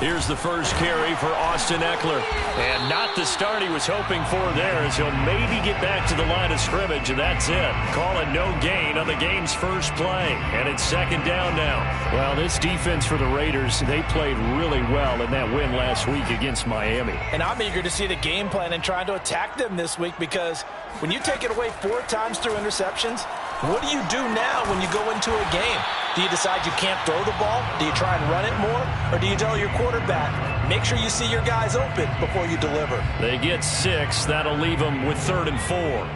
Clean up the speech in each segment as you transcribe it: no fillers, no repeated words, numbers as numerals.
Here's the first carry for Austin Eckler. And not the start he was hoping for there, as he'll maybe get back to the line of scrimmage, and that's it. Call it no gain on the game's first play. And it's second down now. Well, this defense for the Raiders, they played really well in that win last week against Miami. And I'm eager to see the game plan and trying to attack them this week, because when you take it away 4 times through interceptions, what do you do now when you go into a game? Do you decide you can't throw the ball? Do you try and run it more? Or do you tell your quarterback, make sure you see your guys open before you deliver? They get 6. That'll leave them with 3rd and 4.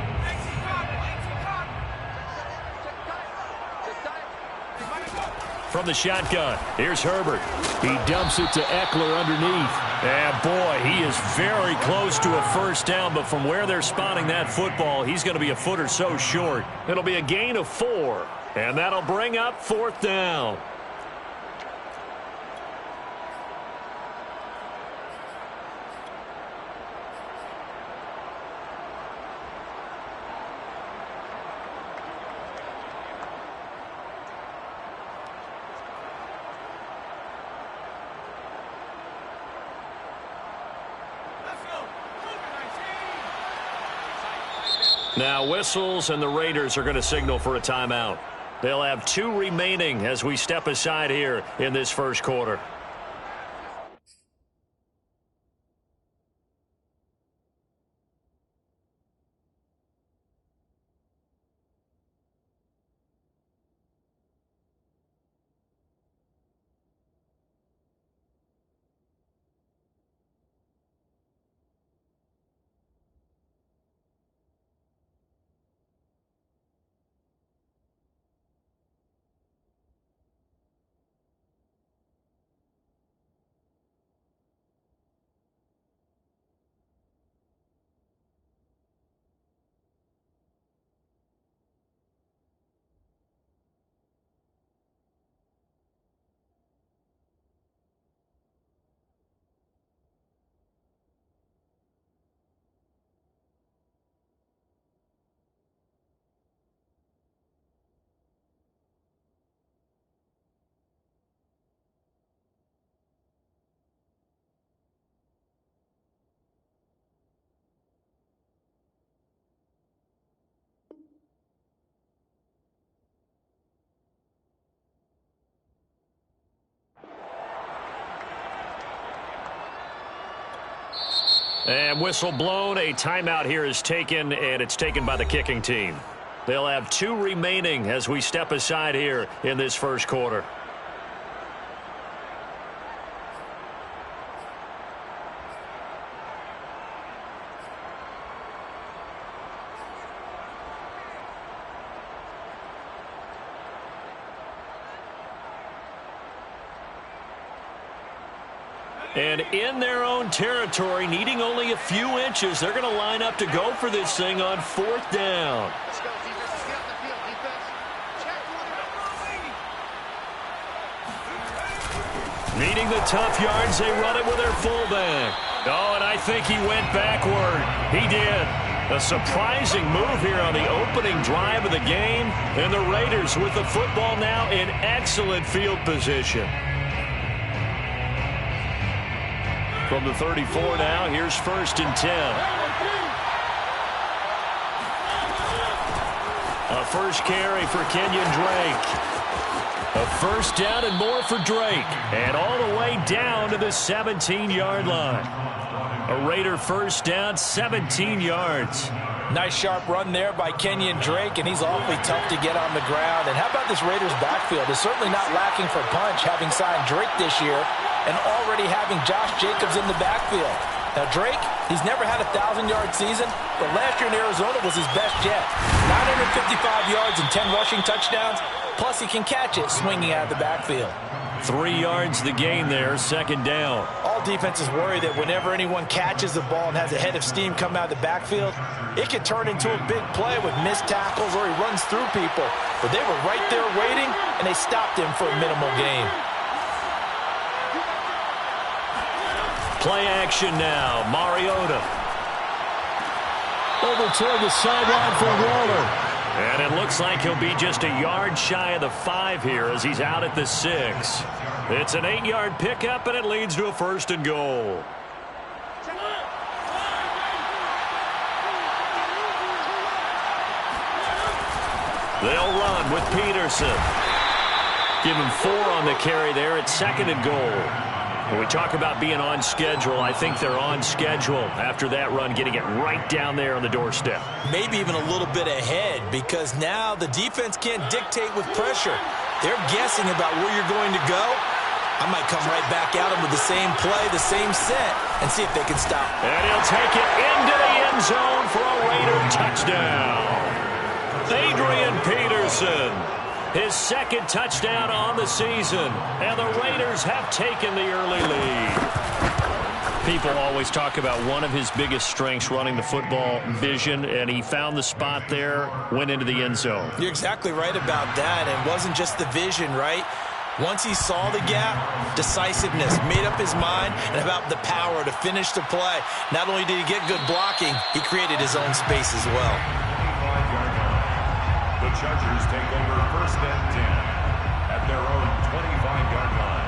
From the shotgun, here's Herbert. He dumps it to Eckler underneath. And boy, he is very close to a first down, but from where they're spotting that football, he's going to be a foot or so short. It'll be a gain of 4, and that'll bring up 4th down. Now whistles, and the Raiders are going to signal for a timeout. They'll have 2 remaining as we step aside here in this first quarter. And whistle blown. A timeout here is taken, and it's taken by the kicking team. They'll have 2 remaining as we step aside here in this first quarter. And in their own territory, needing only a few inches, they're going to line up to go for this thing on 4th down. Let's go, defense. Let's get off the field, defense. Check. Needing the tough yards, they run it with their fullback. Oh, and I think he went backward. He did. A surprising move here on the opening drive of the game. And the Raiders with the football now in excellent field position. From the 34 now, here's 1st and 10. A first carry for Kenyon Drake. A first down and more for Drake. And all the way down to the 17-yard line. A Raider first down, 17 yards. Nice sharp run there by Kenyon Drake, and he's awfully tough to get on the ground. And how about this Raiders backfield? It's certainly not lacking for punch, having signed Drake this year and already having Josh Jacobs in the backfield. Now Drake, he's never had a 1,000-yard season, but last year in Arizona was his best yet. 955 yards and 10 rushing touchdowns, plus he can catch it swinging out of the backfield. 3 yards the gain there, second down. All defenses worry that whenever anyone catches the ball and has a head of steam come out of the backfield, it can turn into a big play with missed tackles or he runs through people. But they were right there waiting, and they stopped him for a minimal gain. Play action now. Mariota. Over toward the sideline for Waller. And it looks like he'll be just a yard shy of the 5 here as he's out at the 6. It's an 8-yard pickup, and it leads to a 1st and goal. They'll run with Peterson. Give him 4 on the carry there at 2nd and goal. When we talk about being on schedule, I think they're on schedule after that run, getting it right down there on the doorstep. Maybe even a little bit ahead, because now the defense can't dictate with pressure. They're guessing about where you're going to go. I might come right back at them with the same play, the same set, and see if they can stop. And he'll take it into the end zone for a Raider touchdown. Adrian Peterson, his 2nd touchdown on the season, and the Raiders have taken the early lead. People always talk about one of his biggest strengths, running the football, vision, and he found the spot there, went into the end zone. You're exactly right about that. It wasn't just the vision, right? Once he saw the gap, decisiveness, made up his mind, and about the power to finish the play. Not only did he get good blocking, he created his own space as well. The Chargers take over 1st and 10 at their own 25-yard line.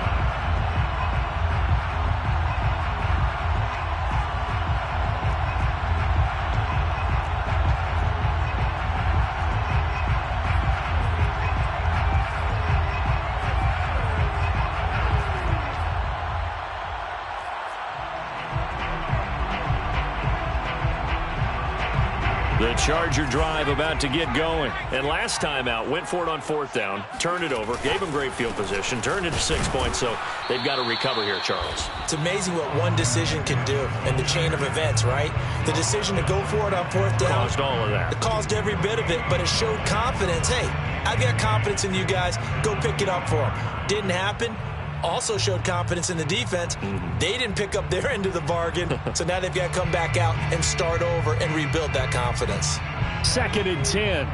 The Charger drive about to get going. And last time out, went for it on 4th down, turned it over, gave them great field position, turned it to 6 points, so they've got to recover here, Charles. It's amazing what one decision can do in the chain of events, right? The decision to go for it on 4th down. Caused all of that. It caused every bit of it, but it showed confidence. Hey, I've got confidence in you guys. Go pick it up for them. Didn't happen. Also showed confidence in the defense. They didn't pick up their end of the bargain, so now they've got to come back out and start over and rebuild that confidence. 2nd and 10.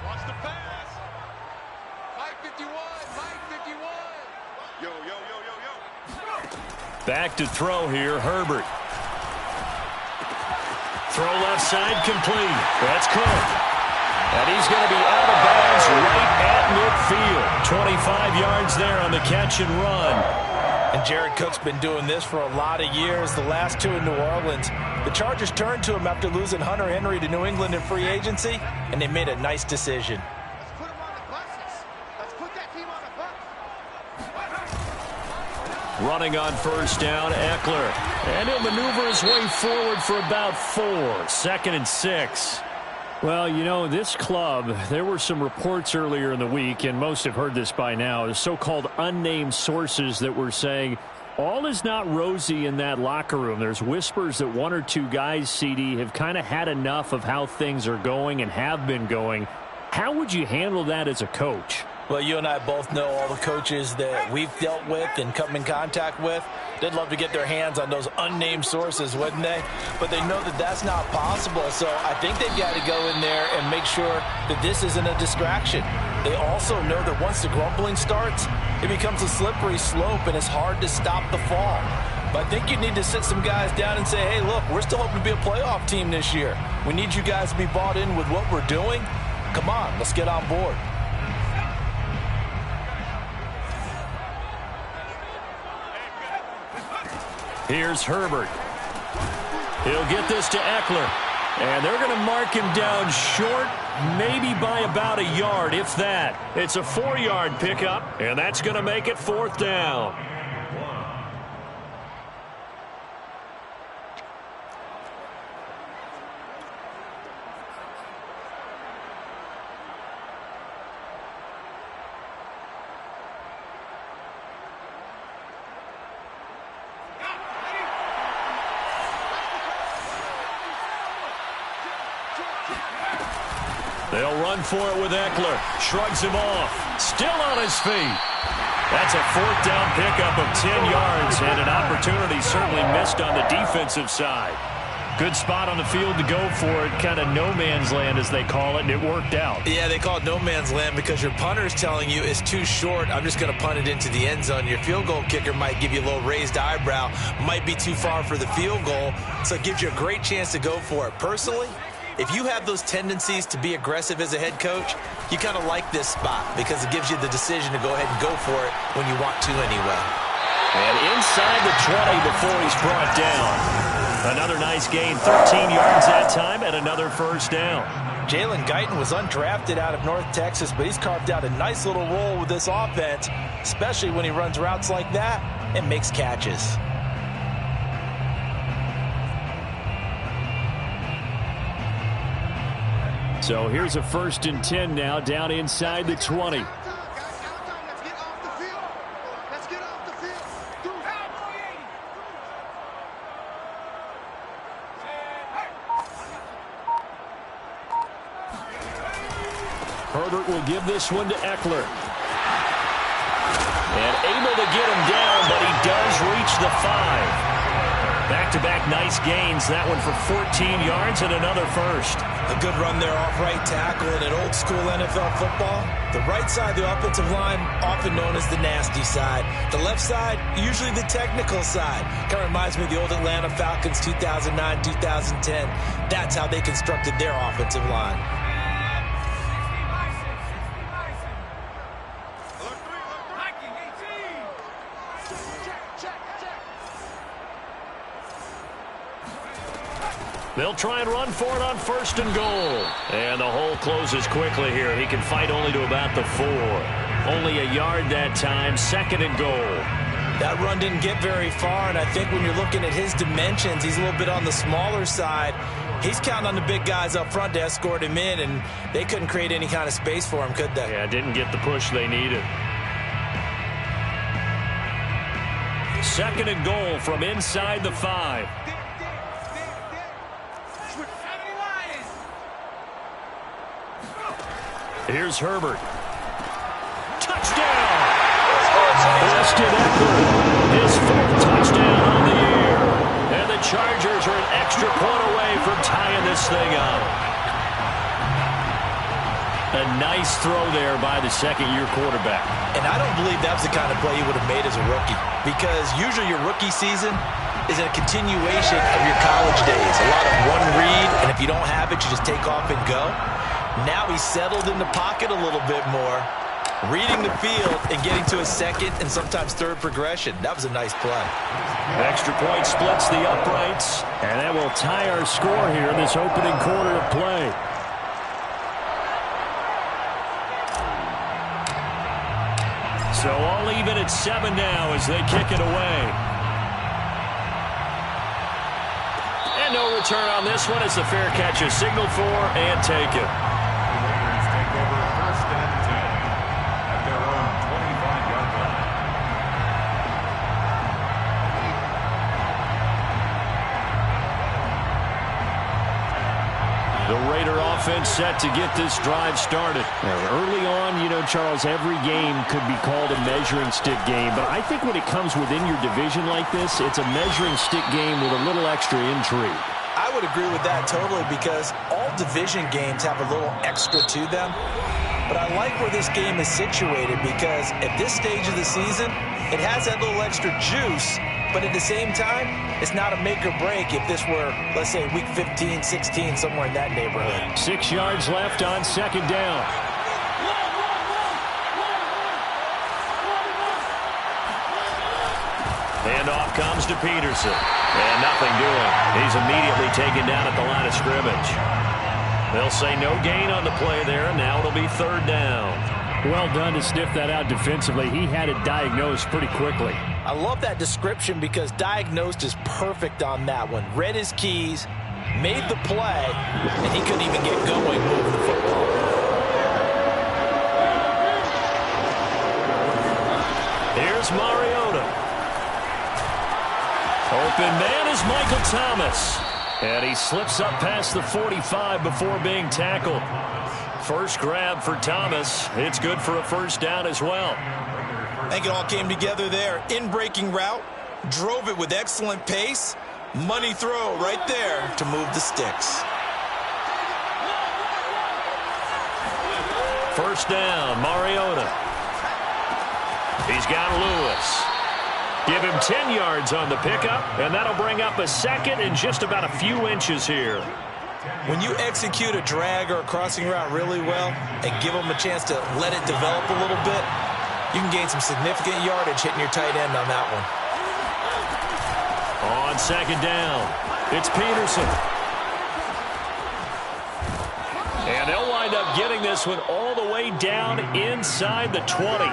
Watch the pass. 551. 551. Yo, yo, yo, yo, yo. Back to throw here, Herbert. Throw left side complete. That's Cook. And he's going to be out of bounds right at midfield. 25 yards there on the catch and run. And Jared Cook's been doing this for a lot of years, the last 2 in New Orleans. The Chargers turned to him after losing Hunter Henry to New England in free agency, and they made a nice decision. Let's put him on the buses. Let's put that team on the bus. Running on 1st down, Eckler. And he'll maneuver his way forward for about 4. 2nd and 6. Well, you know, this club, there were some reports earlier in the week, and most have heard this by now, the so-called unnamed sources that were saying all is not rosy in that locker room. There's whispers that 1 or 2 guys, CD, have kind of had enough of how things are going and have been going. How would you handle that as a coach? Well, you and I both know all the coaches that we've dealt with and come in contact with. They'd love to get their hands on those unnamed sources, wouldn't they? But they know that that's not possible, so I think they've got to go in there and make sure that this isn't a distraction. They also know that once the grumbling starts, it becomes a slippery slope, and it's hard to stop the fall. But I think you need to sit some guys down and say, hey, look, we're still hoping to be a playoff team this year. We need you guys to be bought in with what we're doing. Come on, let's get on board. Here's Herbert. He'll get this to Eckler. And they're going to mark him down short, maybe by about a yard, if that. It's a 4-yard pickup, and that's going to make it 4th down. They'll run for it with Eckler. Shrugs him off. Still on his feet. That's a 4th down pickup of 10 yards and an opportunity certainly missed on the defensive side. Good spot on the field to go for it. Kind of no man's land, as they call it, and it worked out. Yeah, they call it no man's land because your punter is telling you it's too short. I'm just going to punt it into the end zone. Your field goal kicker might give you a little raised eyebrow. Might be too far for the field goal, so it gives you a great chance to go for it. Personally, If you have those tendencies to be aggressive as a head coach, you kind of like this spot because it gives you the decision to go ahead and go for it when you want to anyway. And inside the 20 before he's brought down. Another nice gain, 13 yards that time, and another first down. Jalen Guyton was undrafted out of North Texas, but he's carved out a nice little role with this offense, especially when he runs routes like that and makes catches. So here's a 1st and 10 now, down inside the 20. Herbert will give this one to Eckler. And able to get him down, but he does reach the 5. Back-to-back nice gains. That one for 14 yards and another first. A good run there off right tackle in an old-school NFL football. The right side of the offensive line, often known as the nasty side. The left side, usually the technical side. Kind of reminds me of the old Atlanta Falcons 2009-2010. That's how they constructed their offensive line. They'll try and run for it on 1st and goal. And the hole closes quickly here. He can fight only to about the 4. Only a yard that time, 2nd and goal. That run didn't get very far, and I think when you're looking at his dimensions, he's a little bit on the smaller side. He's counting on the big guys up front to escort him in, and they couldn't create any kind of space for him, could they? Yeah, didn't get the push they needed. 2nd and goal from inside the 5. Here's Herbert. Touchdown! Austin Eckler, his 4th touchdown on the year. And the Chargers are an extra point away from tying this thing up. A nice throw there by the 2nd-year quarterback. And I don't believe that was the kind of play he would have made as a rookie, because usually your rookie season is a continuation of your college days. A lot of one read, and if you don't have it, you just take off and go. Now he's settled in the pocket a little bit more, reading the field and getting to a 2nd and sometimes 3rd progression. That was a nice play. Extra point splits the uprights, and that will tie our score here in this opening quarter of play. So all even at 7 now as they kick it away. And no return on this one as the fair catch is signaled for and taken. Offense set to get this drive started. Now, early on, you know, Charles, every game could be called a measuring stick game, but I think when it comes within your division like this, it's a measuring stick game with a little extra intrigue. I would agree with that totally, because all division games have a little extra to them. But I like where this game is situated, because at this stage of the season, it has that little extra juice. But at the same time, it's not a make or break if this were, let's say, week 15, 16, somewhere in that neighborhood. 6 yards left on 2nd down. Handoff comes to Peterson. And nothing doing. He's immediately taken down at the line of scrimmage. They'll say no gain on the play there, and now it'll be 3rd down. Well done to sniff that out defensively. He had it diagnosed pretty quickly. I love that description, because diagnosed is perfect on that one. Read his keys, made the play, and he couldn't even get going moving the football. Here's Mariota. Open man is Michael Thomas. And he slips up past the 45 before being tackled. First grab for Thomas. It's good for a 1st down as well. I think it all came together there. In-breaking route, drove it with excellent pace. Money throw right there to move the sticks. 1st down, Mariota. He's got Lewis. Give him 10 yards on the pickup, and that'll bring up a 2nd and just about a few inches here. When you execute a drag or a crossing route really well and give them a chance to let it develop a little bit, you can gain some significant yardage hitting your tight end on that one. On second down, it's Peterson. And they'll wind up getting this one all the way down inside the 20.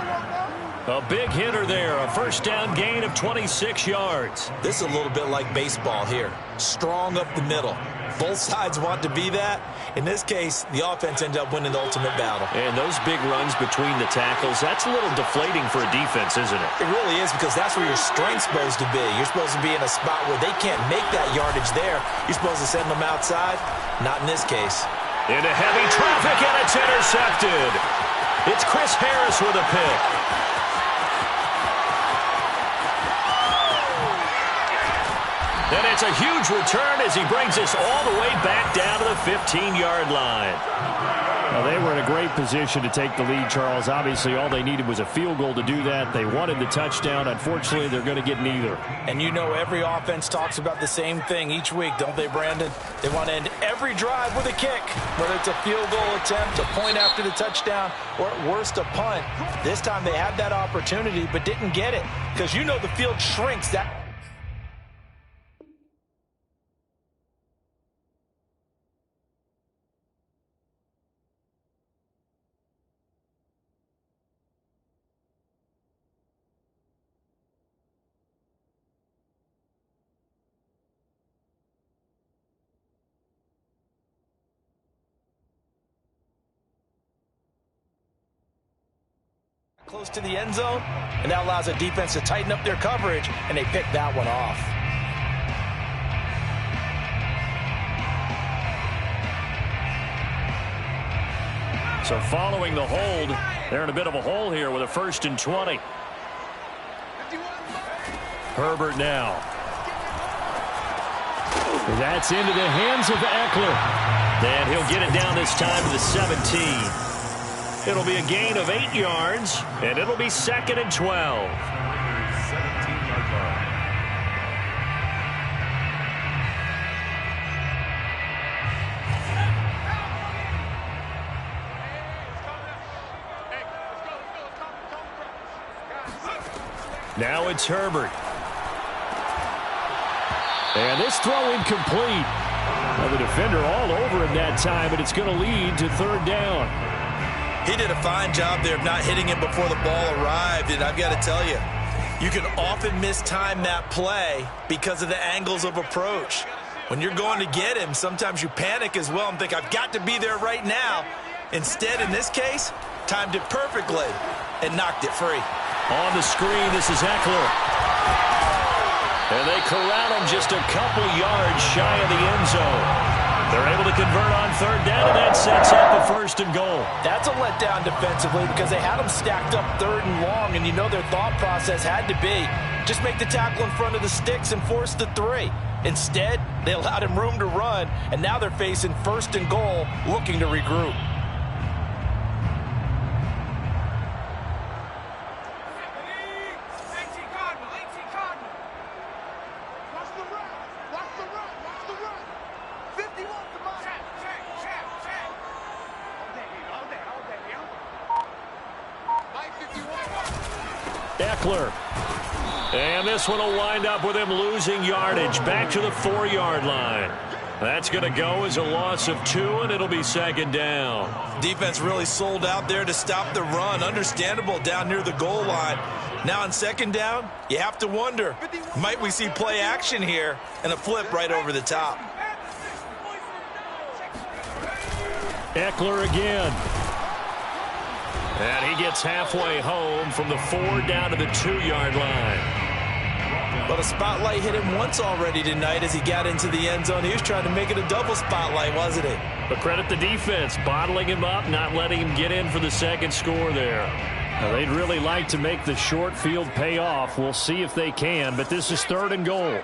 A big hitter there, a first down gain of 26 yards. This is a little bit like baseball here. Strong up the middle. Both sides want to be that. In this case, the offense ended up winning the ultimate battle. And those big runs between the tackles, that's a little deflating for a defense, isn't it? It really is, because that's where your strength's supposed to be. You're supposed to be in a spot where they can't make that yardage there. You're supposed to send them outside. Not in this case. Into heavy traffic, and it's intercepted. It's Chris Harris with a pick. And it's a huge return as he brings us all the way back down to the 15-yard line. Well, they were in a great position to take the lead, Charles. Obviously, all they needed was a field goal to do that. They wanted the touchdown. Unfortunately, they're going to get neither. And you know every offense talks about the same thing each week, don't they, Brandon? They want to end every drive with a kick, whether it's a field goal attempt, a point after the touchdown, or at worst, a punt. This time they had that opportunity but didn't get it, because you know the field shrinks. Close to the end zone, and that allows a defense to tighten up their coverage, and they pick that one off. So following the hold, they're in a bit of a hole here with a 1st and 20. Herbert now. That's into the hands of Eckler. And he'll get it down this time to the 17. It'll be a gain of 8 yards, and it'll be 2nd and 12. 17-yard line. Now it's Herbert. And this throw incomplete. Well, the defender all over him that time, but it's going to lead to 3rd down. He did a fine job there of not hitting him before the ball arrived, and I've got to tell you, you can often mistime that play because of the angles of approach. When you're going to get him, sometimes you panic as well and think, I've got to be there right now. Instead, in this case, timed it perfectly and knocked it free. On the screen, this is Eckler. And they corral him just a couple yards shy of the end zone. They're able to convert on 3rd down, and that sets up a 1st and goal. That's a letdown defensively because they had them stacked up 3rd and long, and you know their thought process had to be just make the tackle in front of the sticks and force the 3. Instead, they allowed him room to run, and now they're facing 1st and goal, looking to regroup. Eckler. And this one will wind up with him losing yardage back to the 4-yard line. That's going to go as a loss of 2, and it'll be 2nd down. Defense really sold out there to stop the run. Understandable down near the goal line. Now on 2nd down, you have to wonder, might we see play action here and a flip right over the top? Eckler again. And he gets halfway home from the 4 down to the 2-yard line. But a spotlight hit him once already tonight as he got into the end zone. He was trying to make it a double spotlight, wasn't he? But credit the defense, bottling him up, not letting him get in for the 2nd score there. Now, they'd really like to make the short field pay off. We'll see if they can, but this is 3rd and goal.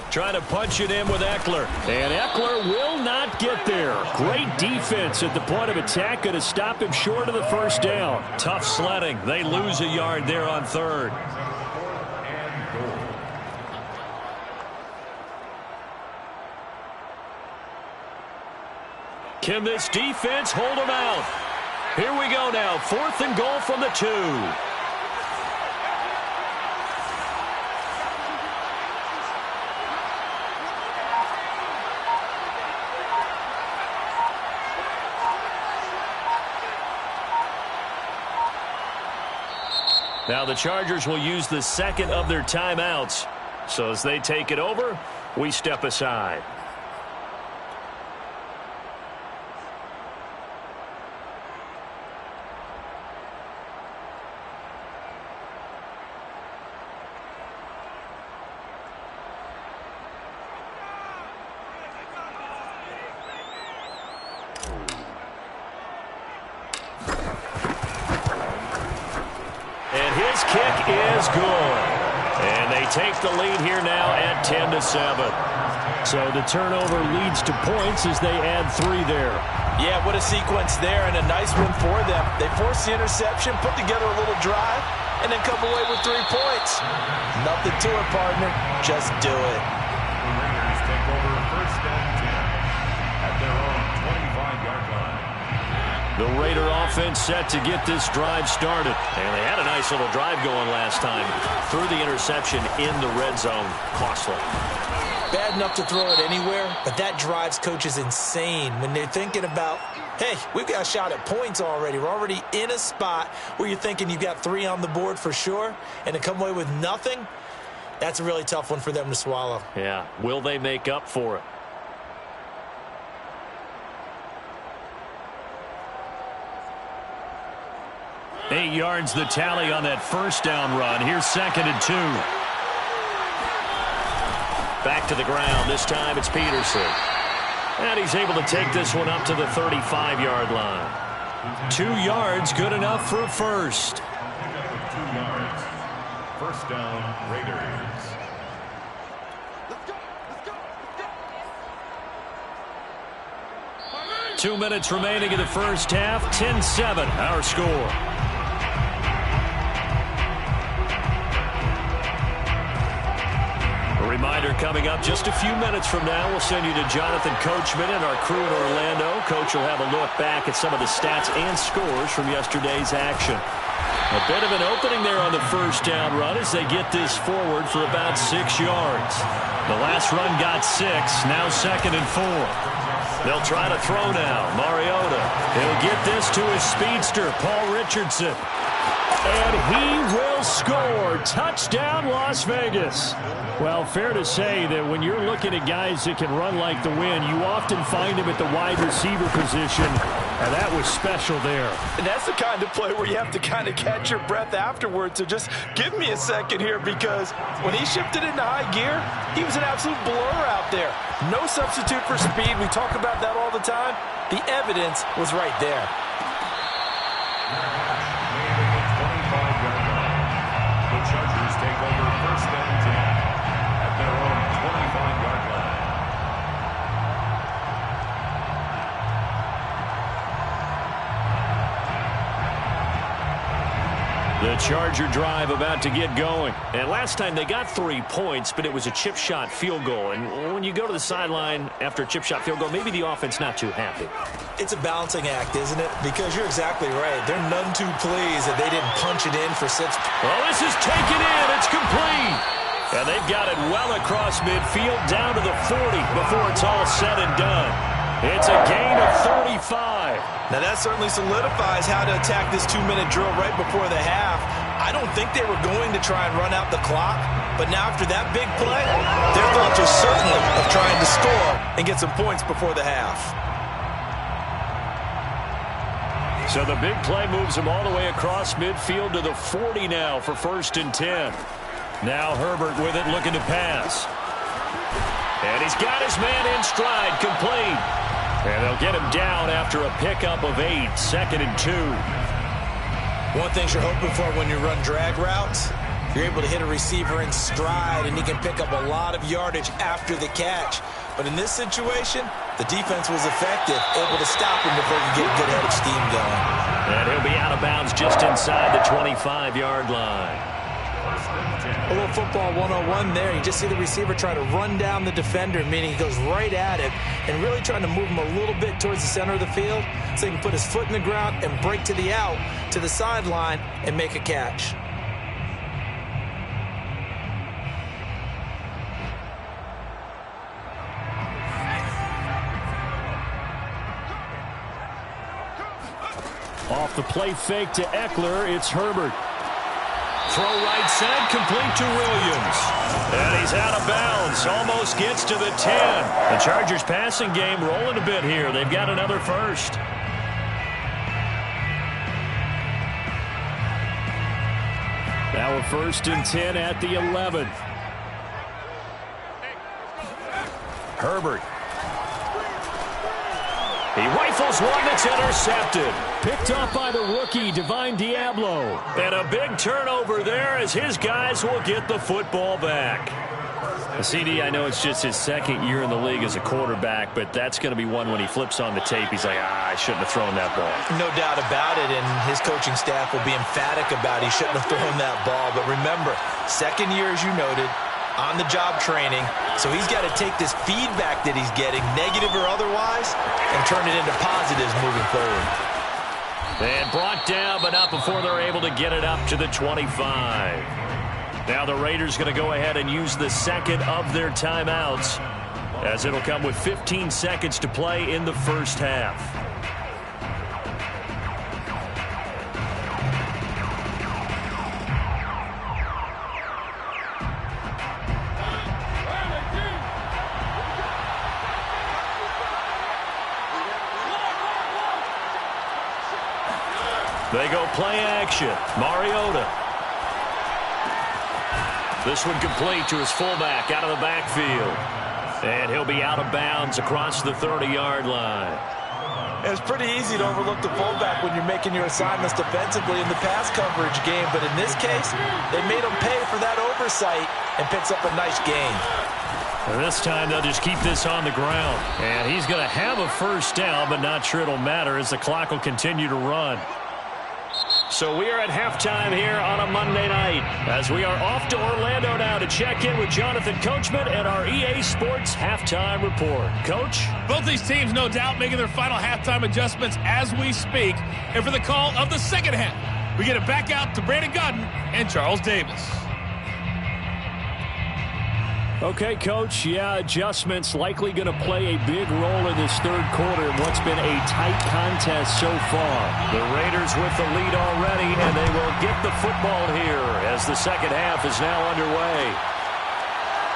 Trying to punch it in with Eckler. And Eckler will not get there. Great defense at the point of attack. Going to stop him short of the 1st down. Tough sledding. They lose a yard there on 3rd. Can this defense hold them out? Here we go now. 4th and goal from the 2. Now the Chargers will use the second of their timeouts. So as they take it over, we step aside. His kick is good. And they take the lead here now at 10-7. So the turnover leads to points as they add 3 there. Yeah, what a sequence there, and a nice one for them. They force the interception, put together a little drive, and then come away with 3 points. Nothing to it, partner. Just do it. The Raiders take over 1st and 10 at their own 25-yard line. The Raider offense set to get this drive started. And they had a nice little drive going last time. Threw the interception in the red zone. Costly. Bad enough to throw it anywhere, but that drives coaches insane when they're thinking about, hey, we've got a shot at points already. We're already in a spot where you're thinking you've got 3 on the board for sure, and to come away with nothing, that's a really tough one for them to swallow. Yeah. Will they make up for it? Eight yards the tally on that first down run. Here's 2nd and 2. Back to the ground. This time it's Peterson. And he's able to take this one up to the 35-yard line. 2 yards, good enough for a first. 2 yards. First down, Raiders. Let's go. Let's go. Let's go. 2 minutes remaining in the first half. 10-7, our score. A reminder coming up just a few minutes from now, we'll send you to Jonathan Coachman and our crew in Orlando. Coach will have a look back at some of the stats and scores from yesterday's action. A bit of an opening there on the first down run as they get this forward for about 6 yards. The last run got 6, now 2nd and 4. They'll try to throw now. Mariota. He'll get this to his speedster, Paul Richardson. And he will score. Touchdown, Las Vegas. Well, fair to say that when you're looking at guys that can run like the wind, you often find them at the wide receiver position, and that was special there. And that's the kind of play where you have to kind of catch your breath afterwards. So just give me a second here, because when he shifted into high gear, he was an absolute blur out there. No substitute for speed. We talk about that all the time. The evidence was right there. The Chargers take over 1st and 10 at their own 25-yard line. The Charger drive about to get going. And last time they got 3 points, but it was a chip shot field goal. And when you go to the sideline after a chip shot field goal, maybe the offense not too happy. It's a balancing act, isn't it? Because you're exactly right. They're none too pleased that they didn't punch it in for 6. Well, this is taken in. It's complete. And they've got it well across midfield down to the 40 before it's all said and done. It's a gain of 35. Now that certainly solidifies how to attack this 2-minute drill right before the half. I don't think they were going to try and run out the clock, but now after that big play, their thoughts are certainly of trying to score and get some points before the half. So the big play moves them all the way across midfield to the 40 now for 1st and 10. Now Herbert with it, looking to pass. And he's got his man in stride, complete. And they'll get him down after a pickup of 8, 2nd and 2. One thing you're hoping for when you run drag routes, you're able to hit a receiver in stride, and he can pick up a lot of yardage after the catch. But in this situation, the defense was effective, able to stop him before he could get a good head of steam going. And he'll be out of bounds just inside the 25-yard line. First and 10. A little football 101 there. You just see the receiver try to run down the defender, meaning he goes right at it and really trying to move him a little bit towards the center of the field so he can put his foot in the ground and break to the out, to the sideline, and make a catch. Off the play fake to Eckler, it's Herbert. Throw right side, complete to Williams. And he's out of bounds, almost gets to the 10. The Chargers passing game rolling a bit here. They've got another first. Now a 1st and 10 at the 11. Herbert. He rifles one that's intercepted. Picked up by the rookie, Divine Diablo. And a big turnover there as his guys will get the football back. CD, I know it's just his 2nd year in the league as a quarterback, but that's going to be one when he flips on the tape, he's like, I shouldn't have thrown that ball. No doubt about it, and his coaching staff will be emphatic about he shouldn't have thrown that ball. But remember, 2nd year, as you noted, on-the-job training, so he's got to take this feedback that he's getting, negative or otherwise, and turn it into positives moving forward. And brought down, but not before they're able to get it up to the 25. Now the Raiders going to go ahead and use the 2nd of their timeouts, as it'll come with 15 seconds to play in the first half. They go play action. Mariota. This one complete to his fullback out of the backfield. And he'll be out of bounds across the 30-yard line. It's pretty easy to overlook the fullback when you're making your assignments defensively in the pass coverage game. But in this case, they made him pay for that oversight and picks up a nice gain. And this time they'll just keep this on the ground. And he's going to have a first down, but not sure it'll matter as the clock will continue to run. So we are at halftime here on a Monday night as we are off to Orlando now to check in with Jonathan Coachman and our EA Sports Halftime Report. Coach? Both these teams, no doubt, making their final halftime adjustments as we speak. And for the call of the second half, we get it back out to Brandon Godden and Charles Davis. Okay, Coach, yeah, adjustments likely going to play a big role in this 3rd quarter in what's been a tight contest so far. The Raiders with the lead already, and they will get the football here as the second half is now underway.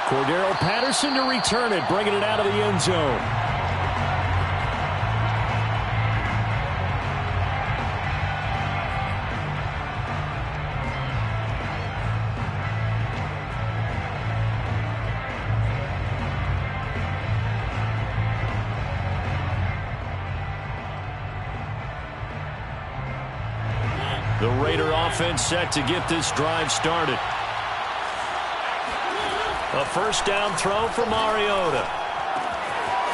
Cordero Patterson to return it, bringing it out of the end zone. The Raider offense set to get this drive started. A first down throw for Mariota.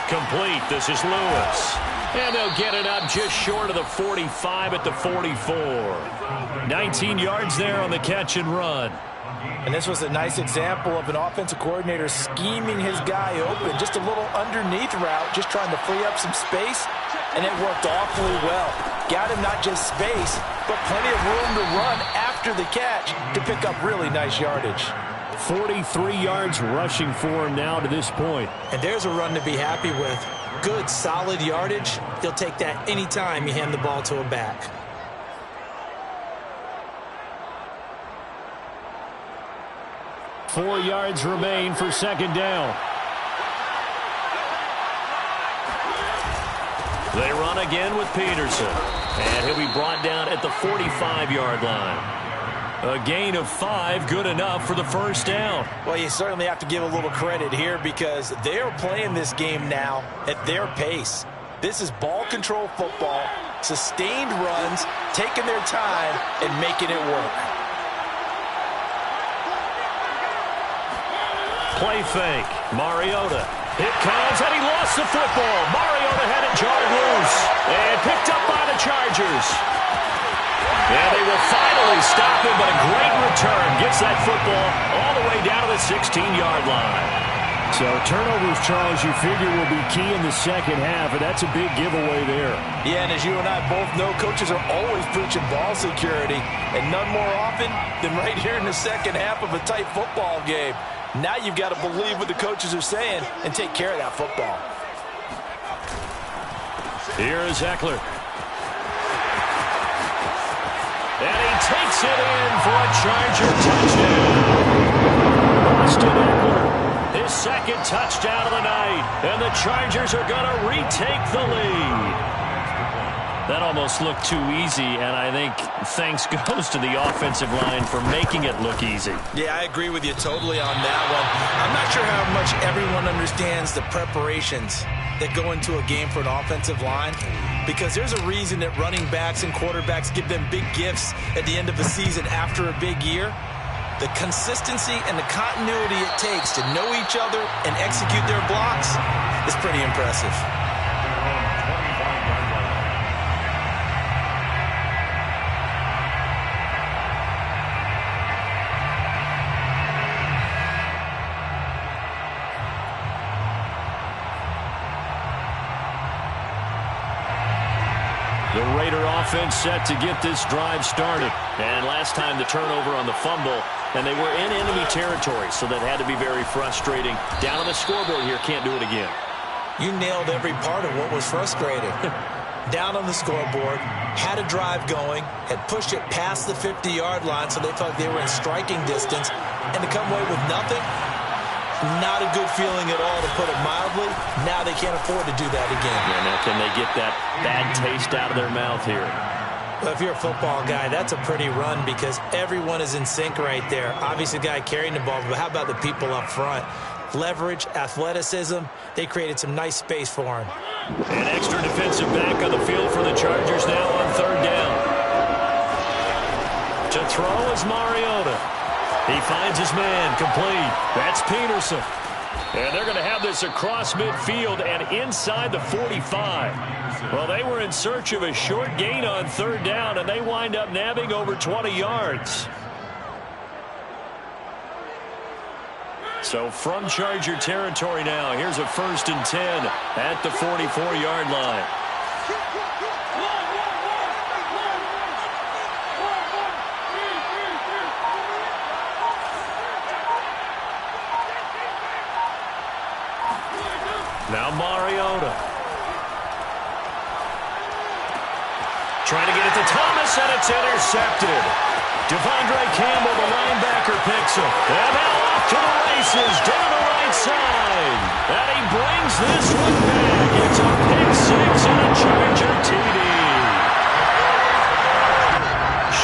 Complete. This is Lewis. And they'll get it up just short of the 45 at the 44. 19 yards there on the catch and run. And this was a nice example of an offensive coordinator scheming his guy open. Just a little underneath route, just trying to free up some space. And it worked awfully well. Got him not just space, but plenty of room to run after the catch to pick up really nice yardage. 43 yards rushing for him now to this point. And there's a run to be happy with. Good, solid yardage. He'll take that anytime you hand the ball to a back. Four yards remain for second down. They run again with Peterson. And he'll be brought down at the 45-yard line. A gain of 5, good enough for the first down. Well, you certainly have to give a little credit here because they're playing this game now at their pace. This is ball control football, sustained runs, taking their time and making it work. Play fake. Mariota. It comes, and he lost the football. Mariota had it jarred loose and picked up by the Chargers. And they will finally stop him, but a great return gets that football all the way down to the 16-yard line. So turnovers, Charles, you figure will be key in the second half, and that's a big giveaway there. Yeah, and as you and I both know, coaches are always preaching ball security, and none more often than right here in the second half of a tight football game. Now you've got to believe what the coaches are saying and take care of that football. Here's Eckler. And he takes it in for a Charger touchdown. Austin Eckler, his second touchdown of the night. And the Chargers are going to retake the lead. That almost looked too easy, and I think thanks goes to the offensive line for making it look easy. Yeah, I agree with you totally on that one. I'm not sure how much everyone understands the preparations that go into a game for an offensive line, because there's a reason that running backs and quarterbacks give them big gifts at the end of the season after a big year. The consistency and the continuity it takes to know each other and execute their blocks is pretty impressive. The Raider offense set to get this drive started. And last time the turnover on the fumble, and they were in enemy territory, so that had to be very frustrating. Down on the scoreboard here, can't do it again. You nailed every part of what was frustrating. Down on the scoreboard, had a drive going, had pushed it past the 50-yard line, so they felt like they were in striking distance, and to come away with nothing, not a good feeling at all, to put it mildly. Now they can't afford to do that again. Yeah, now can they get that bad taste out of their mouth here? Well, if you're a football guy, that's a pretty run because everyone is in sync right there. Obviously, the guy carrying the ball, but how about the people up front? Leverage, athleticism, they created some nice space for him. An extra defensive back on the field for the Chargers now on third down. To throw is Mariota. He finds his man, complete. That's Peterson. And they're going to have this across midfield and inside the 45. Well, they were in search of a short gain on third down, and they wind up nabbing over 20 yards. So from Charger territory now, here's a 1st and 10 at the 44-yard line. Now Mariota. Trying to get it to Thomas, and it's intercepted. Devondre Campbell, the linebacker, picks him. And now off to the races, down the right side. And he brings this one back. It's a pick six and a Charger TD.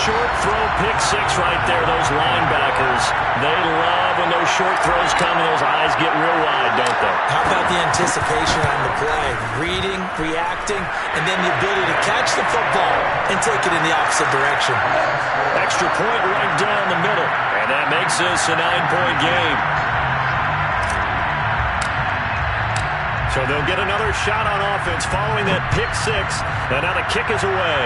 Short throw, pick six right there. Those linebackers, they love when those short throws come and those eyes get real wide, don't they? How about the anticipation on the play? Reading, reacting, and then the ability to catch the football and take it in the opposite direction. Extra point right down the middle, and that makes this a 9-point game. So they'll get another shot on offense following that pick six, and now the kick is away.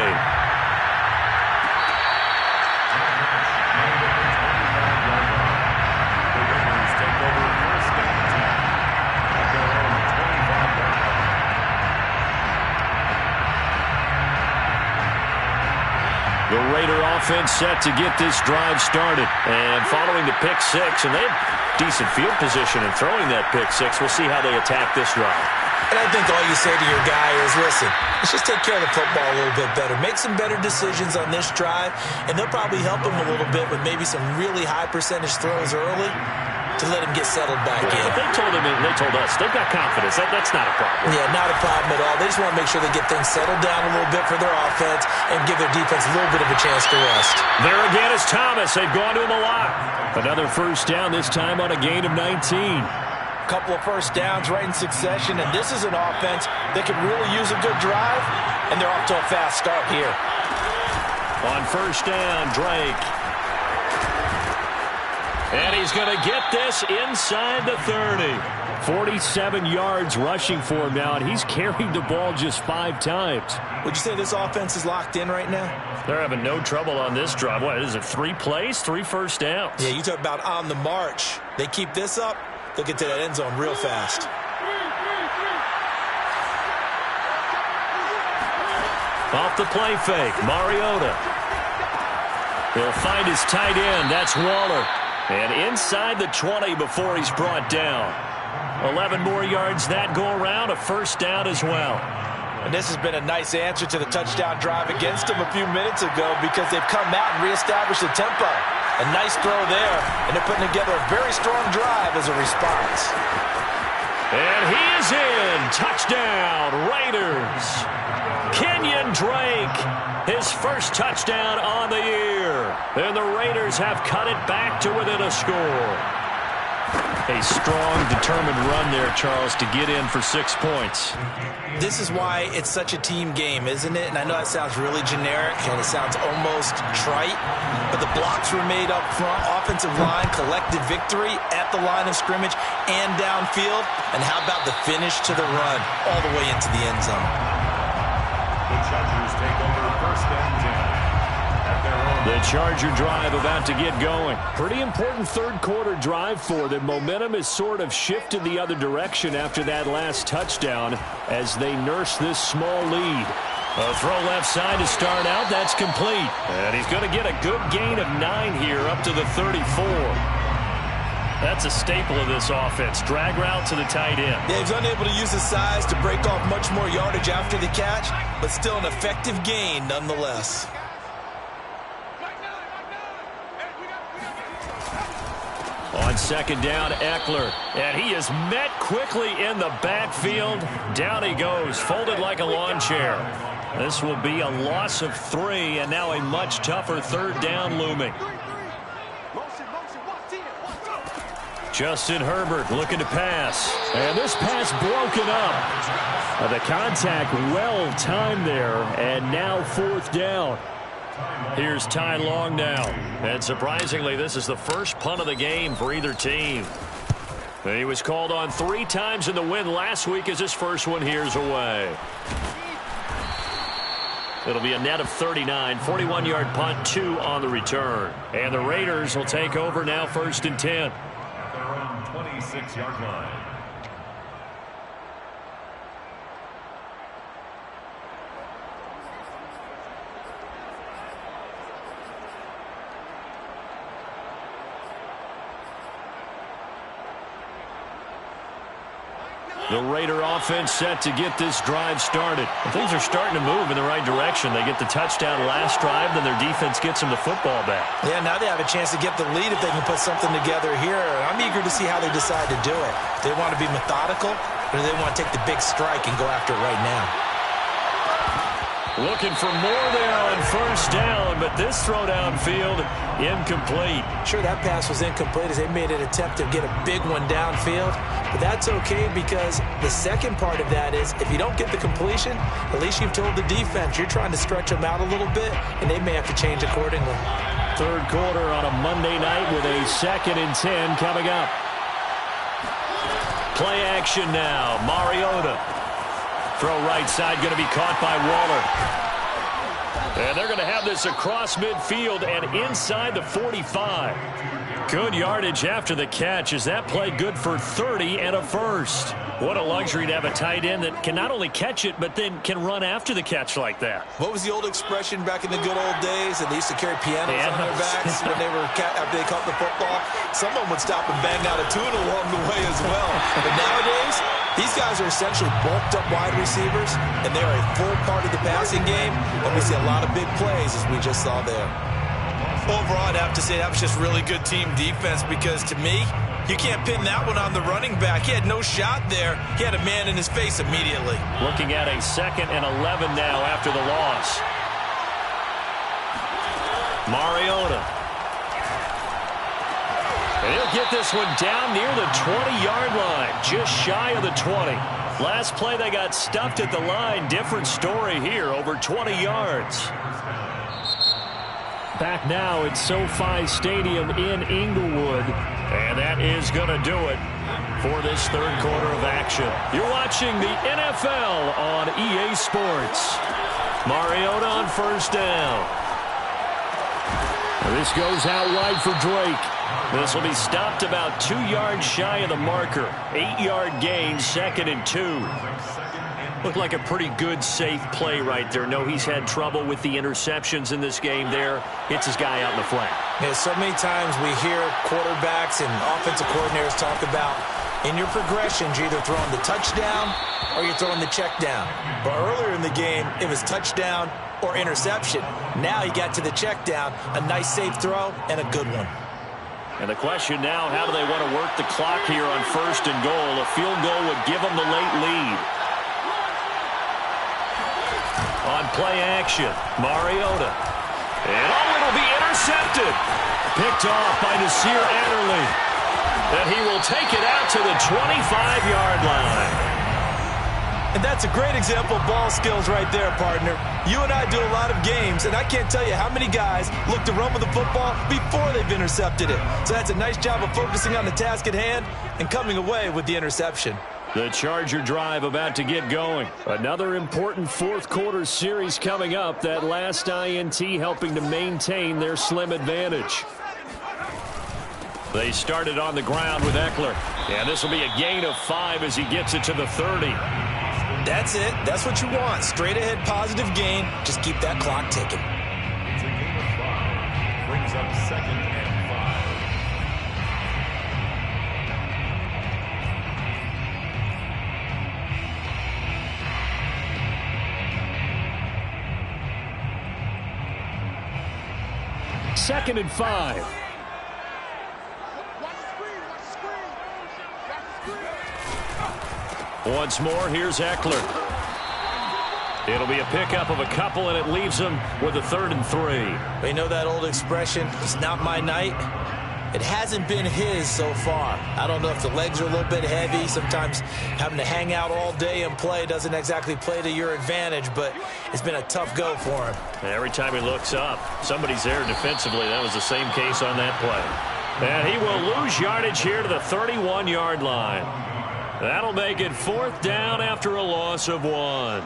The Raider offense set to get this drive started. And following the pick six, and they have decent field position in throwing that pick six. We'll see how they attack this drive. And I think all you say to your guy is, listen, let's just take care of the football a little bit better. Make some better decisions on this drive, and they'll probably help him a little bit with maybe some really high percentage throws early to let him get settled back in. But they told him, and they told us, they've got confidence. That's not a problem. Yeah, not a problem at all. They just want to make sure they get things settled down a little bit for their offense and give their defense a little bit of a chance to rest. There again is Thomas. They've gone to him a lot. Another first down, this time on a gain of 19. A couple of first downs right in succession, and this is an offense that could really use a good drive, and they're off to a fast start here. On first down, Drake. And he's going to get this inside the 30. 47 yards rushing for him now, and he's carried the ball just 5 times. Would you say this offense is locked in right now? They're having no trouble on this drive. What is it, 3 plays, 3 first downs? Yeah, you talk about on the march. They keep this up, they'll get to that end zone real fast. Off the play fake, Mariota. He'll find his tight end. That's Waller. And inside the 20 before he's brought down. 11 more yards that go around, a first down as well. And this has been a nice answer to the touchdown drive against them a few minutes ago because they've come out and reestablished the tempo. A nice throw there, and they're putting together a very strong drive as a response. And he is in. Touchdown, Raiders. Kenyon Drake, his first touchdown on the year. And the Raiders have cut it back to within a score. A strong, determined run there, Charles, to get in for 6 points. This is why it's such a team game, isn't it? And I know that sounds really generic, and it sounds almost trite, but the blocks were made up front, offensive line, collective victory at the line of scrimmage and downfield. And how about the finish to the run all the way into the end zone? The Chargers take over first and 10. The Charger drive about to get going. Pretty important third quarter drive for them. Momentum has sort of shifted the other direction after that last touchdown as they nurse this small lead. A throw left side to start out. That's complete. And he's going to get a good gain of 9 here up to the 34. That's a staple of this offense. Drag route to the tight end. Yeah, he's unable to use his size to break off much more yardage after the catch, but still an effective gain nonetheless. On second down, Eckler. And he is met quickly in the backfield. Down he goes, folded like a lawn chair. This will be a loss of 3, and now a much tougher third down looming. Justin Herbert looking to pass. And this pass broken up. The contact well timed there, and now 4th down. Here's Ty Long now. And surprisingly, this is the first punt of the game for either team. He was called on 3 times in the win last week as his first one here's away. It'll be a net of 39, 41-yard punt, 2 on the return. And the Raiders will take over now first and 10. At their own 26-yard line. The Raider offense set to get this drive started. Things are starting to move in the right direction. They get the touchdown last drive, then their defense gets them the football back. Yeah, now they have a chance to get the lead if they can put something together here. I'm eager to see how they decide to do it. Do they want to be methodical, or do they want to take the big strike and go after it right now? Looking for more there on first down, but this throw downfield incomplete. Sure, that pass was incomplete as they made an attempt to get a big one downfield, but that's okay because the second part of that is if you don't get the completion, at least you've told the defense you're trying to stretch them out a little bit, and they may have to change accordingly. Third quarter on a Monday night with a 2nd and 10 coming up. Play action now. Mariota. Throw right side going to be caught by Waller. And they're going to have this across midfield and inside the 45. Good yardage after the catch. Is that play good for 30 and a first? What a luxury to have a tight end that can not only catch it, but then can run after the catch like that. What was the old expression back in the good old days? And they used to carry pianos on their backs when they were after they caught the football. Someone would stop and bang out a tune along the way as well. But nowadays, these guys are essentially bulked up wide receivers, and they are a full part of the passing game. And we see a lot of big plays as we just saw there. Overall, I'd have to say that was just really good team defense because to me, you can't pin that one on the running back. He had no shot there. He had a man in his face immediately. Looking at a 2nd and 11 now after the loss. Mariota. And he'll get this one down near the 20-yard line, just shy of the 20. Last play they got stuffed at the line. Different story here, over 20 yards. Back now at SoFi Stadium in Inglewood. And that is going to do it. for this third quarter of action. You're watching the NFL on EA Sports. Mariota on first down. This goes out wide for Drake. This will be stopped about 2 yards shy of the marker. 8-yard gain, 2nd and 2. Looked like a pretty good, safe play right there. No, he's had trouble with the interceptions in this game there. Hits his guy out in the flat. Yeah, so many times we hear quarterbacks and offensive coordinators talk about in your progressions, you're either throwing the touchdown or you're throwing the check down. But earlier in the game, it was touchdown or interception. Now he got to the check down, a nice safe throw and a good one. And the question now, how do they want to work the clock here on 1st and goal? A field goal would give them the late lead. On play action, Mariota. And it'll be intercepted. Picked off by Nasir Adderley. And he will take it out to the 25-yard line. And that's a great example of ball skills right there, partner. You and I do a lot of games, and I can't tell you how many guys look to run with the football before they've intercepted it. So that's a nice job of focusing on the task at hand and coming away with the interception. The Charger drive about to get going. Another important fourth quarter series coming up. That last INT helping to maintain their slim advantage. They started on the ground with Eckler. And this will be a gain of 5 as he gets it to the 30. That's it. That's what you want. Straight ahead positive gain. Just keep that clock ticking. It's a gain of 5. Brings up 2nd and 5. Second and 5. Once more, here's Eckler. It'll be a pickup of a couple, and it leaves him with a 3rd and 3. You know that old expression, it's not my night? It hasn't been his so far. I don't know if the legs are a little bit heavy. Sometimes having to hang out all day and play doesn't exactly play to your advantage, but it's been a tough go for him. And every time he looks up, somebody's there defensively. That was the same case on that play. And he will lose yardage here to the 31-yard line. That'll make it 4th down after a loss of 1.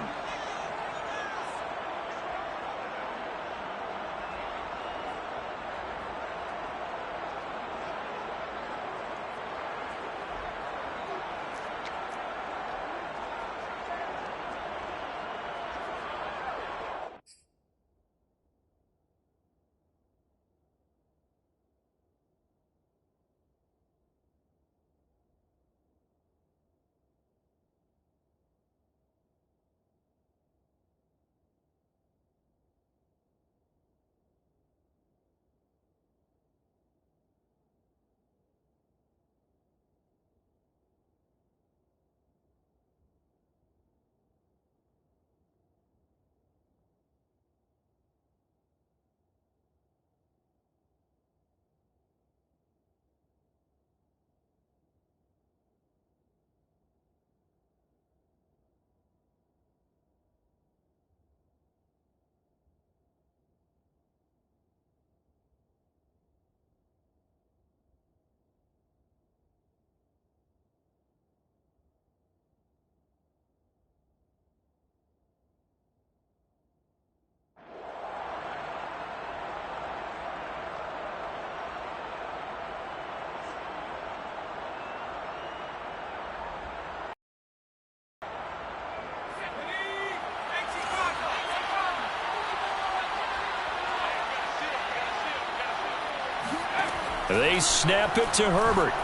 They snap it to Herbert.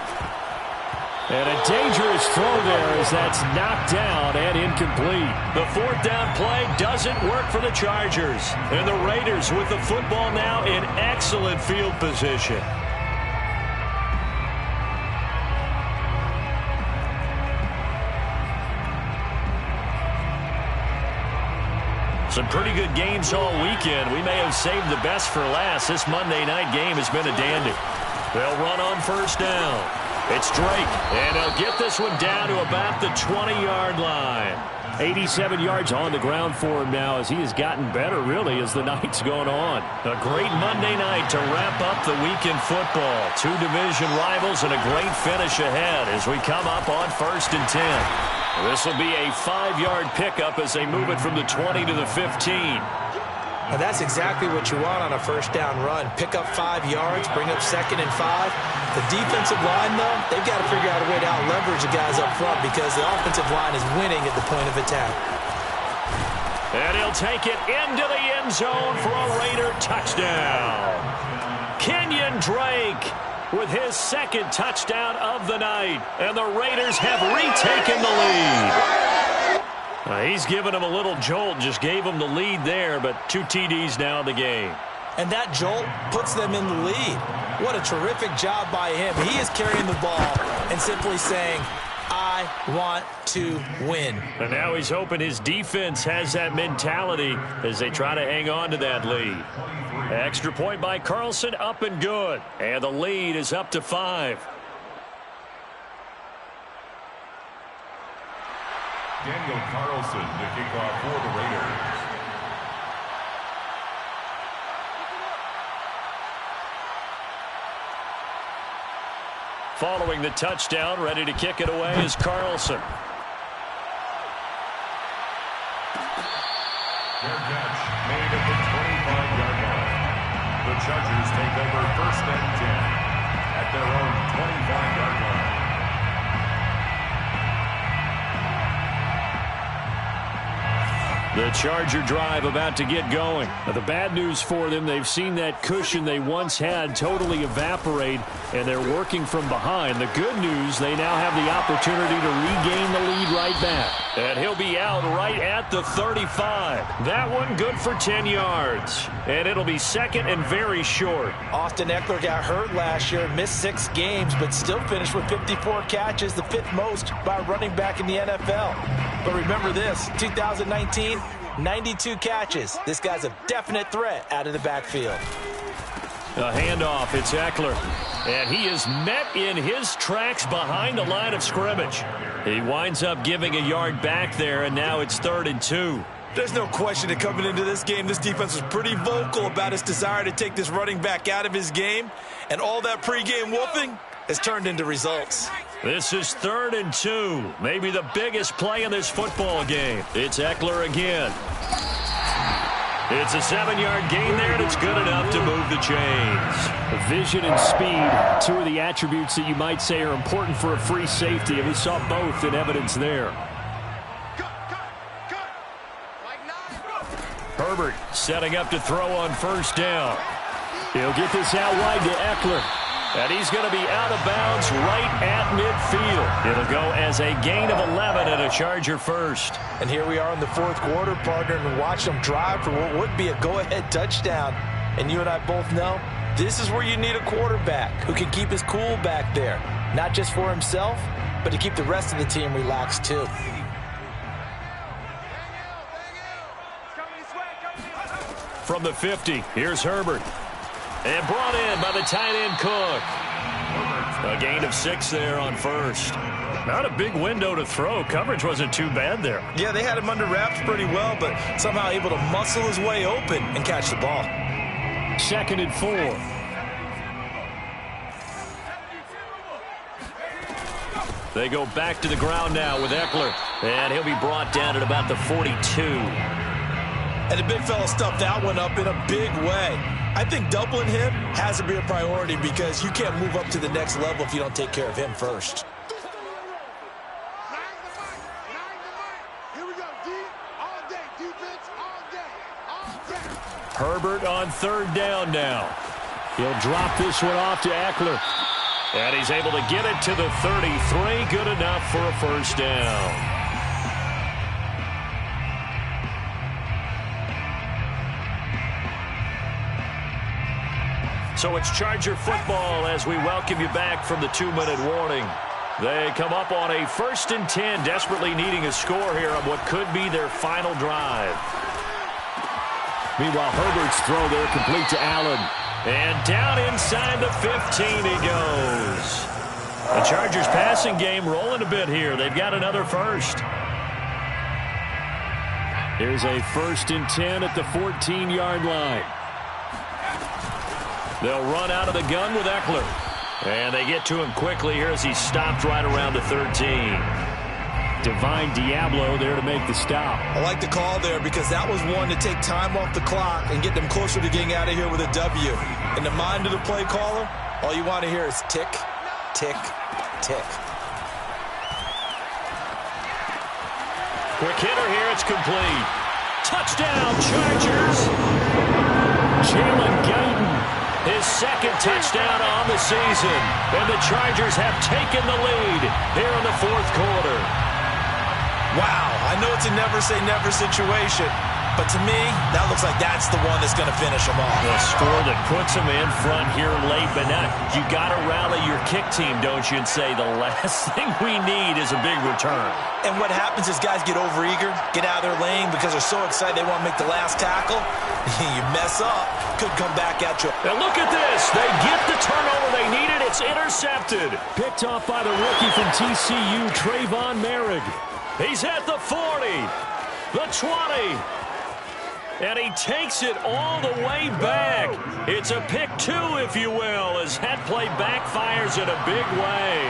And a dangerous throw there as that's knocked down and incomplete. The 4th down play doesn't work for the Chargers. And the Raiders with the football now in excellent field position. Some pretty good games all weekend. We may have saved the best for last. This Monday night game has been a dandy. They'll run on 1st down. It's Drake, and he'll get this one down to about the 20-yard line. 87 yards on the ground for him now as he has gotten better, really, as the night's gone on. A great Monday night to wrap up the week in football. Two division rivals and a great finish ahead as we come up on 1st and 10. This will be a 5-yard pickup as they move it from the 20 to the 15. And that's exactly what you want on a first down run. Pick up 5 yards, bring up 2nd and 5. The defensive line, though, they've got to figure out a way to out-leverage the guys up front because the offensive line is winning at the point of attack. And he'll take it into the end zone for a Raider touchdown. Kenyon Drake with his 2nd touchdown of the night. And the Raiders have retaken the lead. He's given him a little jolt, just gave him the lead there, but 2 TDs now in the game. And that jolt puts them in the lead. What a terrific job by him. He is carrying the ball and simply saying, I want to win. And now he's hoping his defense has that mentality as they try to hang on to that lead. Extra point by Carlson, up and good. And the lead is up to 5. Daniel Carlson to kick off for the Raiders. Following the touchdown, ready to kick it away is Carlson. Their catch made at the 25-yard line. The Chargers take over 1st and 10 at their own 25-yard line. The Charger drive about to get going. Now, the bad news for them, they've seen that cushion they once had totally evaporate, and they're working from behind. The good news, they now have the opportunity to regain the lead right back. And he'll be out right at the 35. That one good for 10 yards. And it'll be 2nd and very short. Austin Eckler got hurt last year, missed 6 games, but still finished with 54 catches, the 5th most by a running back in the NFL. But remember this, 2019, 92 catches. This guy's a definite threat out of the backfield. A handoff, it's Eckler. And he is met in his tracks behind the line of scrimmage. He winds up giving a yard back there, and now it's 3rd and 2. There's no question that coming into this game, this defense was pretty vocal about its desire to take this running back out of his game. And all that pregame wolfing has turned into results. This is 3rd and 2. Maybe the biggest play in this football game. It's Eckler again. It's a 7-yard gain there, and it's good enough to move the chains. Vision and speed, 2 of the attributes that you might say are important for a free safety, and we saw both in evidence there. Herbert setting up to throw on 1st down. He'll get this out wide to Eckler. And he's going to be out of bounds right at midfield. It'll go as a gain of 11 and a Charger first. And here we are in the 4th quarter, partner, and watch them drive for what would be a go-ahead touchdown. And you and I both know this is where you need a quarterback who can keep his cool back there. Not just for himself, but to keep the rest of the team relaxed too. From the 50, here's Herbert. And brought in by the tight end Cook. A gain of 6 there on 1st. Not a big window to throw. Coverage wasn't too bad there. Yeah, they had him under wraps pretty well, but somehow able to muscle his way open and catch the ball. 2nd and 4. They go back to the ground now with Eckler. And he'll be brought down at about the 42. And the big fella stuffed that one up in a big way. I think doubling him has to be a priority because you can't move up to the next level if you don't take care of him first. Here we go, D, all day, defense, all day, all day. Herbert on 3rd down now. He'll drop this one off to Eckler. And he's able to get it to the 33. Good enough for a 1st down. So it's Charger football as we welcome you back from the 2-minute warning. They come up on a 1st and 10, desperately needing a score here on what could be their final drive. Meanwhile, Herbert's throw there complete to Allen. And down inside the 15 he goes. The Chargers passing game rolling a bit here. They've got another first. Here's a 1st and 10 at the 14-yard line. They'll run out of the gun with Eckler. And they get to him quickly here as he's stopped right around the 13. Divine Diablo there to make the stop. I like the call there because that was one to take time off the clock and get them closer to getting out of here with a W. In the mind of the play caller, all you want to hear is tick, tick, tick. Quick hitter here, it's complete. Touchdown, Chargers! Jalen Guyton. His second touchdown on the season. And the Chargers have taken the lead here in the 4th quarter. Wow, I know it's a never-say-never situation, but to me, that looks like that's the one that's going to finish them off. The score that puts them in front here late, but now you got to rally your kick team, don't you, and say the last thing we need is a big return. And what happens is guys get overeager, get out of their lane because they're so excited they want to make the last tackle. You mess up, could come back at you. And look at this. They get the turnover they needed. It's intercepted. Picked off by the rookie from TCU, Trayvon Merrick. He's at the 40, the 20, and he takes it all the way back. It's a pick 2, if you will, as that play backfires in a big way.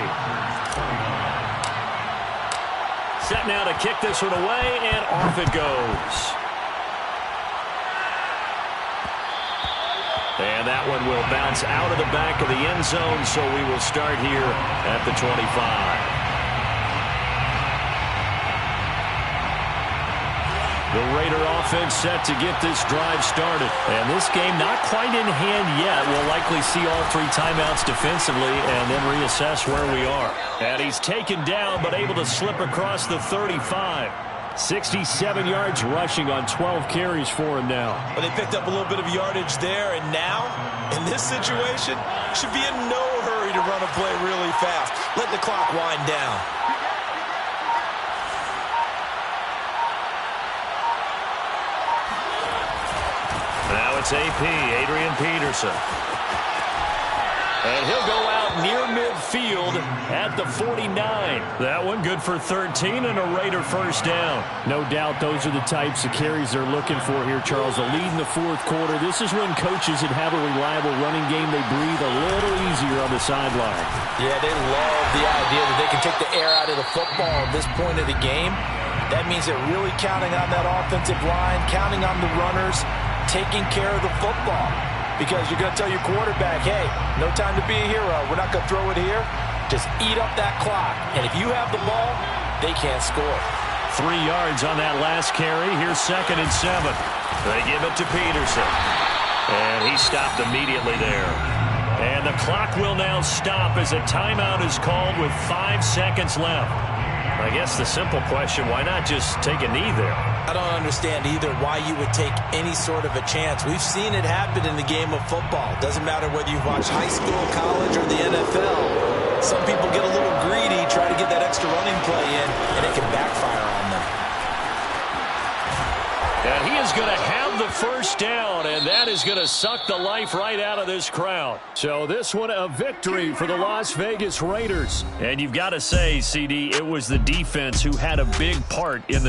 Set now to kick this one away, and off it goes. And that one will bounce out of the back of the end zone, so we will start here at the 25. The Raider offense set to get this drive started. And this game not quite in hand yet. We'll likely see all 3 timeouts defensively and then reassess where we are. And he's taken down but able to slip across the 35. 67 yards rushing on 12 carries for him now. But they picked up a little bit of yardage there, and now, in this situation, should be in no hurry to run a play really fast. Let the clock wind down. Now it's AP, Adrian Peterson. And he'll go out near midfield at the 49. That one good for 13 and a Raider first down. No doubt those are the types of carries they're looking for here, Charles. A lead in the 4th quarter. This is when coaches that have a reliable running game, they breathe a little easier on the sideline. Yeah, they love the idea that they can take the air out of the football at this point of the game. That means they're really counting on that offensive line, counting on the runners, taking care of the football. Because you're going to tell your quarterback, hey, no time to be a hero. We're not going to throw it here. Just eat up that clock. And if you have the ball, they can't score. 3 yards on that last carry. Here's 2nd and 7. They give it to Peterson. And he stopped immediately there. And the clock will now stop as a timeout is called with 5 seconds left. I guess the simple question, why not just take a knee there? I don't understand either why you would take any sort of a chance. We've seen it happen in the game of football. Doesn't matter whether you've watched high school, college, or the NFL. Some people get a little greedy, try to get that extra running play in, and it can backfire on them. And he is going to have the first down, and that is going to suck the life right out of this crowd. So this one a victory for the Las Vegas Raiders. And you've got to say, CD, it was the defense who had a big part in the